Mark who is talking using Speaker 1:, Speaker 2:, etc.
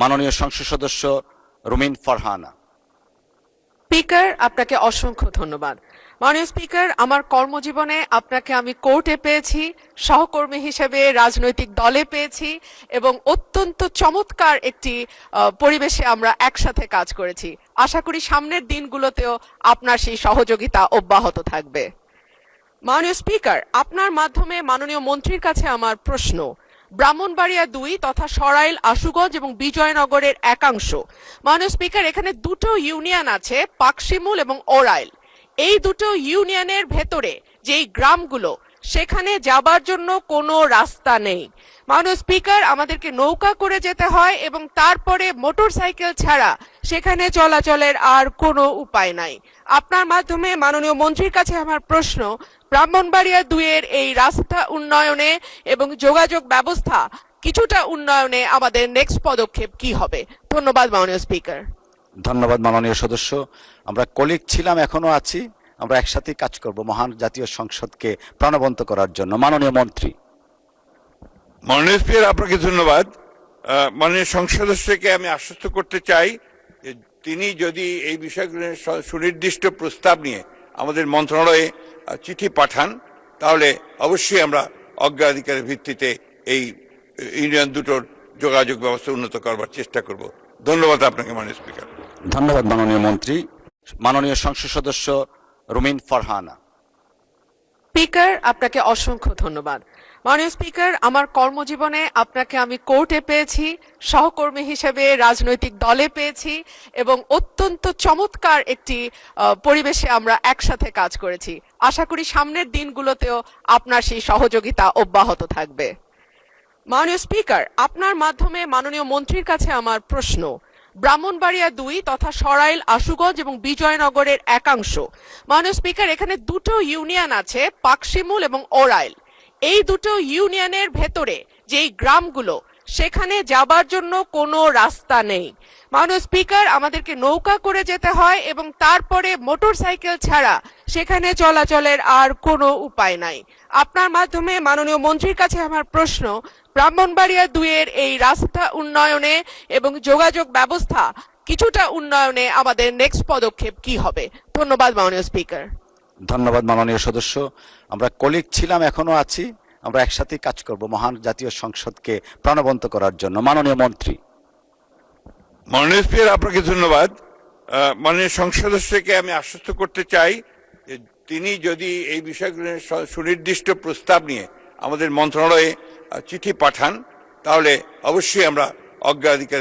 Speaker 1: মাননীয় সংসদ সদস্য রুমিন ফারহানা।
Speaker 2: স্পিকার, আপনাকে অসংখ্য ধন্যবাদ। মাননীয় স্পিকার, আমার কর্মজীবনে আপনাকে আমি কোর্টে পেয়েছি, সহকর্মী হিসেবে রাজনৈতিক দলে পেয়েছি এবং অত্যন্ত চমৎকার একটি পরিবেশে আমরা একসাথে কাজ করেছি। আশা করি সামনের দিনগুলোতেও আপনার সেই সহযোগিতা অব্যাহত থাকবে। মাননীয় স্পিকার, আপনার মাধ্যমে মাননীয় মন্ত্রীর কাছে আমার প্রশ্ন, ব্রাহ্মণবাড়িয়া ২ তথা সরাইল, আশুগঞ্জ এবং বিজয়নগরের একাংশ। মাননীয় স্পিকার, এখানে দুটো ইউনিয়ন আছে, পাকশিমুল এবং ওরাইল। এই দুটো ইউনিয়নের ভেতরে যেই গ্রামগুলো, সেখানে যাবার জন্য কোনো রাস্তা নেই। মাননীয় স্পিকার, আমাদেরকে নৌকা করে যেতে হয় এবং তারপরে মোটরসাইকেল ছাড়া সেখানে চলাচলের আর কোনো উপায় নাই। আপনার মাধ্যমে মাননীয় মন্ত্রীর কাছে আমার প্রশ্ন, ব্রাহ্মণবাড়িয়া ২ এর এই রাস্তা উন্নয়নে এবং যোগাযোগ ব্যবস্থা কিছুটা উন্নয়নে আমাদের নেক্সট পদক্ষেপ কি হবে? ধন্যবাদ মাননীয় স্পিকার।
Speaker 1: ধন্যবাদ মাননীয় সদস্য। আমরা কলিগ ছিলাম, এখনো আছি। আমরা একসাথেই কাজ করব মহান জাতীয় সংসদকে প্রাণবন্ত করার জন্য। মাননীয় মন্ত্রী।
Speaker 3: মাননীয় স্পিকার, আপনাকে ধন্যবাদ। মাননীয় সংসদ সদস্যকে আমি আশ্বস্ত করতে চাই যে তিনি যদি এই বিষয়গুলো সুনির্দিষ্ট প্রস্তাব নিয়ে আমাদের মন্ত্রণালয়ে চিঠি পাঠান, তাহলে অবশ্যই আমরা অগ্রাধিকারের ভিত্তিতে এই ইউনিয়ন দুটোর যোগাযোগ ব্যবস্থা উন্নত করবার চেষ্টা করব। ধন্যবাদ আপনাকে মাননীয় স্পিকার।
Speaker 1: ধন্যবাদ মাননীয় মন্ত্রী। মাননীয় সংসদ সদস্য রুমিন ফারহানা।
Speaker 2: স্পিকার, আপনাকে অসংখ্য ধন্যবাদ। মাননীয় স্পিকার, আমার কর্মজীবনে আপনাকে আমি কোর্টে পেয়েছি, সহকর্মী হিসেবে রাজনৈতিক দলে পেয়েছি এবং অত্যন্ত চমৎকার একটি পরিবেশে আমরা একসাথে কাজ করেছি। আশা করি সামনের দিনগুলোতেও আপনার সেই সহযোগিতা অব্যাহত থাকবে। মাননীয় স্পিকার, আপনার মাধ্যমে মাননীয় মন্ত্রীর কাছে আমার প্রশ্ন, ব্রাহ্মণবাড়িয়া ২ তথা সরাইল, আশুগঞ্জ এবং বিজয়নগরের একাংশ। মাননীয় স্পিকার, এখানে দুটো ইউনিয়ন আছে, পাকশিমুল এবং ওরাইল। এই দুটো ইউনিয়নের ভেতরে যেই গ্রামগুলো, সেখানে যাবার জন্য কোনো রাস্তা নেই। মাননীয় স্পিকার, আমাদেরকে নৌকা করে যেতে হয় এবং তারপরে মোটরসাইকেল ছাড়া সেখানে চলাচলের আর কোনো উপায় নাই। আপনার মাধ্যমে মাননীয় মন্ত্রীর কাছে আমার প্রশ্ন, ব্রাহ্মণবাড়িয়া ২ এর এই রাস্তা উন্নয়নে এবং যোগাযোগ ব্যবস্থা কিছুটা উন্নয়নে আমাদের নেক্সট পদক্ষেপ কি হবে? ধন্যবাদ মাননীয় স্পিকার।
Speaker 1: ধন্যবাদ মাননীয় সদস্য। আমরা কলিগ ছিলাম, এখনো আছি। আমরা একসাথেই কাজ করব মহান জাতীয় সংসদকে প্রাণবন্ত করার জন্য। মাননীয় মন্ত্রী।
Speaker 3: মাননীয় স্পিকার, আপনাকে ধন্যবাদ। মাননীয় সংসদ সদস্যকে আমি আশ্বস্ত করতে চাই যে তিনি যদি এই বিষয়গুলো সুনির্দিষ্ট প্রস্তাব নিয়ে আমাদের মন্ত্রণালয়ে চিঠি পাঠান, তাহলে অবশ্যই আমরা অগ্রাধিকার